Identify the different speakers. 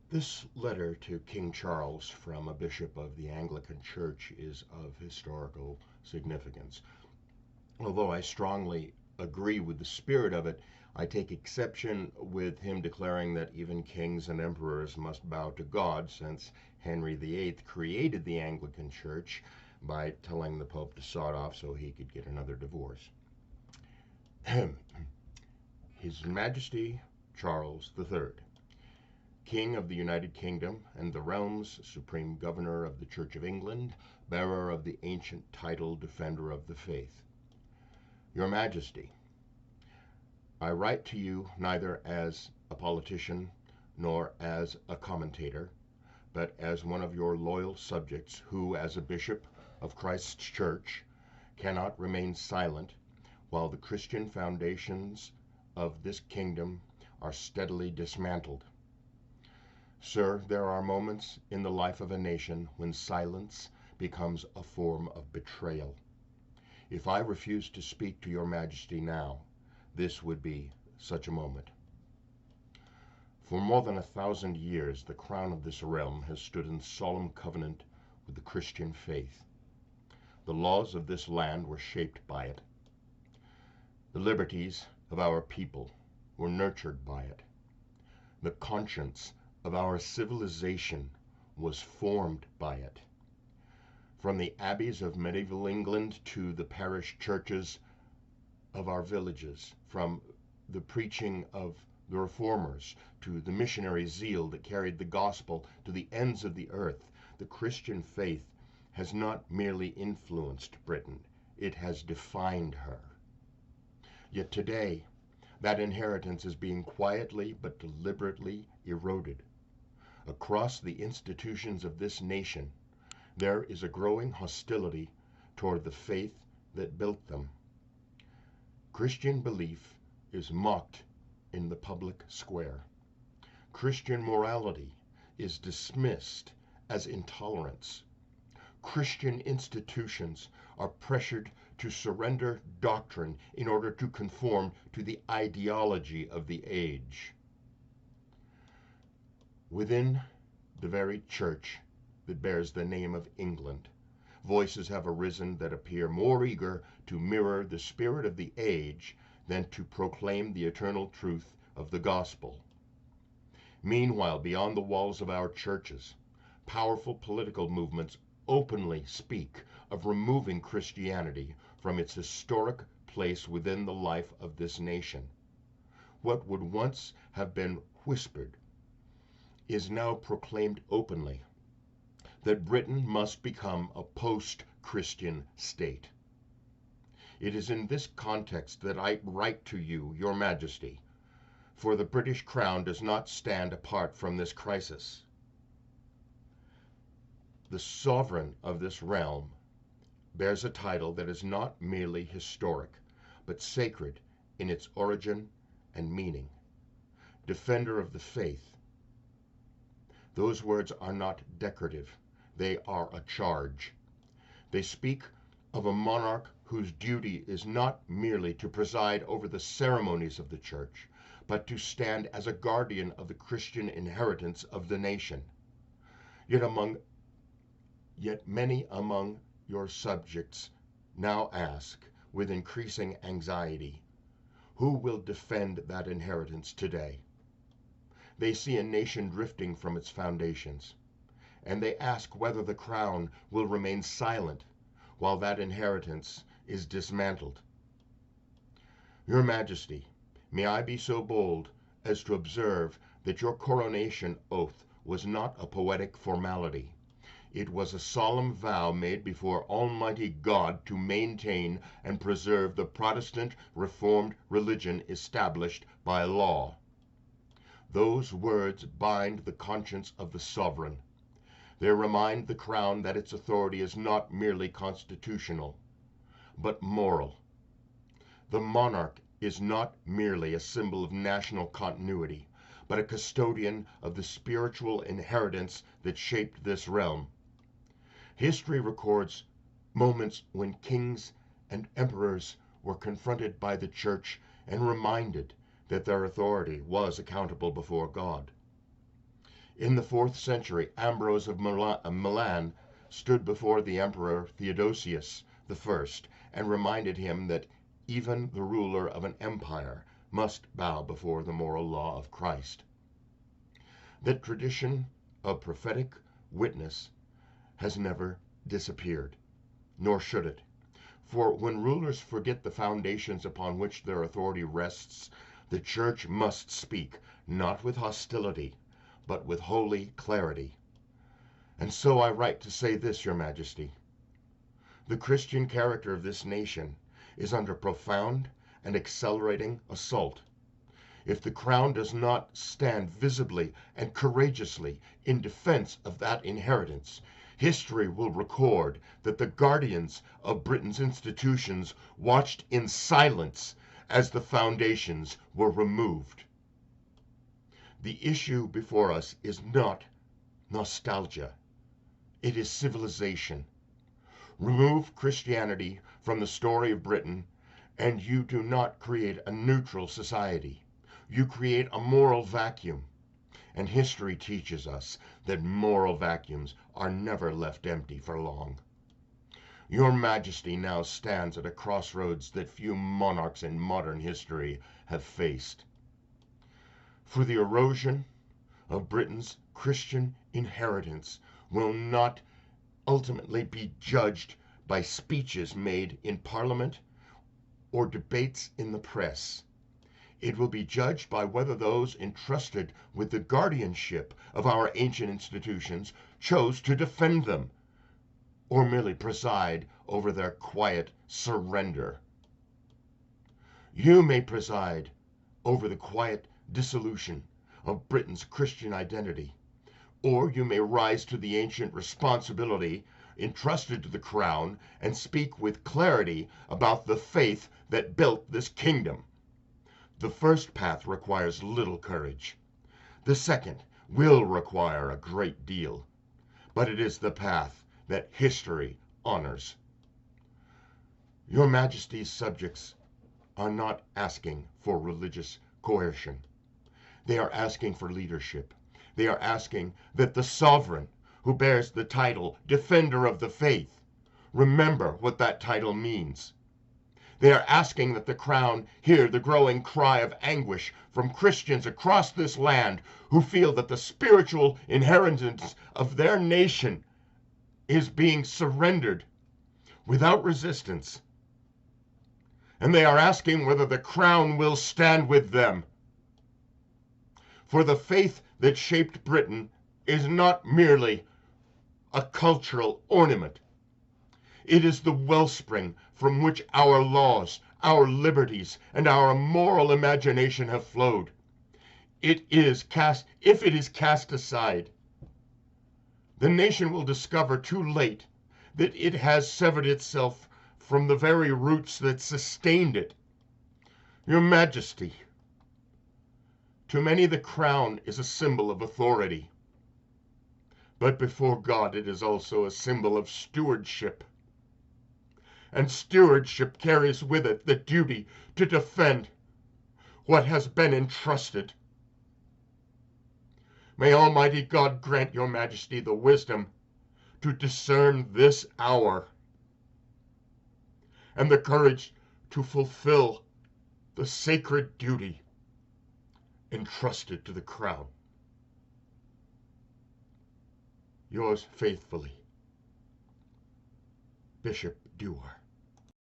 Speaker 1: This letter to King Charles from a bishop of the Anglican Church is of historical significance. Although I strongly agree with the spirit of it, I take exception with him declaring that even kings and emperors must bow to God, since Henry VIII created the Anglican Church by telling the Pope to sod off so he could get another divorce. His Majesty Charles III, King of the United Kingdom and the realm's supreme governor of the Church of England, bearer of the ancient title Defender of the Faith. Your Majesty, I write to you neither as a politician nor as a commentator, but as one of your loyal subjects who, as a bishop of Christ's Church, cannot remain silent while the Christian foundations of this kingdom are steadily dismantled. Sir, there are moments in the life of a nation when silence becomes a form of betrayal. If I refuse to speak to your Majesty now, this would be such a moment. For more than 1,000 years, the crown of this realm has stood in solemn covenant with the Christian faith. The laws of this land were shaped by it. The liberties of our people were nurtured by it. The conscience of our civilization was formed by it. From the abbeys of medieval England to the parish churches of our villages, from the preaching of the reformers to the missionary zeal that carried the gospel to the ends of the earth, the Christian faith has not merely influenced Britain, it has defined her. Yet today, that inheritance is being quietly but deliberately eroded. Across the institutions of this nation, there is a growing hostility toward the faith that built them. Christian belief is mocked in the public square. Christian morality is dismissed as intolerance. Christian institutions are pressured to surrender doctrine in order to conform to the ideology of the age. Within the very church that bears the name of England, voices have arisen that appear more eager to mirror the spirit of the age than to proclaim the eternal truth of the gospel. Meanwhile, beyond the walls of our churches, powerful political movements openly speak of removing Christianity from its historic place within the life of this nation. What would once have been whispered is now proclaimed openly, that Britain must become a post-Christian state. It is in this context that I write to you, Your Majesty, for the British Crown does not stand apart from this crisis. The sovereign of this realm bears a title that is not merely historic, but sacred in its origin and meaning. Defender of the faith. Those words are not decorative. They are a charge. They speak of a monarch whose duty is not merely to preside over the ceremonies of the church, but to stand as a guardian of the Christian inheritance of the nation. Yet many among your subjects now ask, with increasing anxiety, who will defend that inheritance today? They see a nation drifting from its foundations, and they ask whether the crown will remain silent while that inheritance is dismantled. Your Majesty, may I be so bold as to observe that your coronation oath was not a poetic formality. It was a solemn vow made before Almighty God to maintain and preserve the Protestant Reformed religion established by law. Those words bind the conscience of the sovereign. They remind the crown that its authority is not merely constitutional, but moral. The monarch is not merely a symbol of national continuity, but a custodian of the spiritual inheritance that shaped this realm. History records moments when kings and emperors were confronted by the church and reminded that their authority was accountable before God. In the 4th century, Ambrose of Milan stood before the Emperor Theodosius I and reminded him that even the ruler of an empire must bow before the moral law of Christ. That tradition of prophetic witness has never disappeared, nor should it. For when rulers forget the foundations upon which their authority rests, the church must speak, not with hostility, but with holy clarity. And so I write to say this, Your Majesty. The Christian character of this nation is under profound and accelerating assault. If the Crown does not stand visibly and courageously in defense of that inheritance, history will record that the guardians of Britain's institutions watched in silence as the foundations were removed. The issue before us is not nostalgia. It is civilization. Remove Christianity from the story of Britain, and you do not create a neutral society. You create a moral vacuum. And history teaches us that moral vacuums are never left empty for long. Your Majesty now stands at a crossroads that few monarchs in modern history have faced. For the erosion of Britain's Christian inheritance will not ultimately be judged by speeches made in Parliament or debates in the press. It will be judged by whether those entrusted with the guardianship of our ancient institutions chose to defend them or merely preside over their quiet surrender. You may preside over the quiet dissolution of Britain's Christian identity, or you may rise to the ancient responsibility entrusted to the Crown and speak with clarity about the faith that built this kingdom. The first path requires little courage. The second will require a great deal, but it is the path that history honors. Your Majesty's subjects are not asking for religious coercion. They are asking for leadership. They are asking that the sovereign who bears the title Defender of the Faith remember what that title means. They are asking that the Crown hear the growing cry of anguish from Christians across this land who feel that the spiritual inheritance of their nation is being surrendered without resistance. And they are asking whether the Crown will stand with them. For the faith that shaped Britain is not merely a cultural ornament. It is the wellspring from which our laws, our liberties, and our moral imagination have flowed. If it is cast aside, the nation will discover too late that it has severed itself from the very roots that sustained it. Your Majesty, to many the Crown is a symbol of authority, but before God it is also a symbol of stewardship. And stewardship carries with it the duty to defend what has been entrusted. May Almighty God grant Your Majesty the wisdom to discern this hour and the courage to fulfill the sacred duty entrusted to the Crown. Yours faithfully, Bishop Dewar.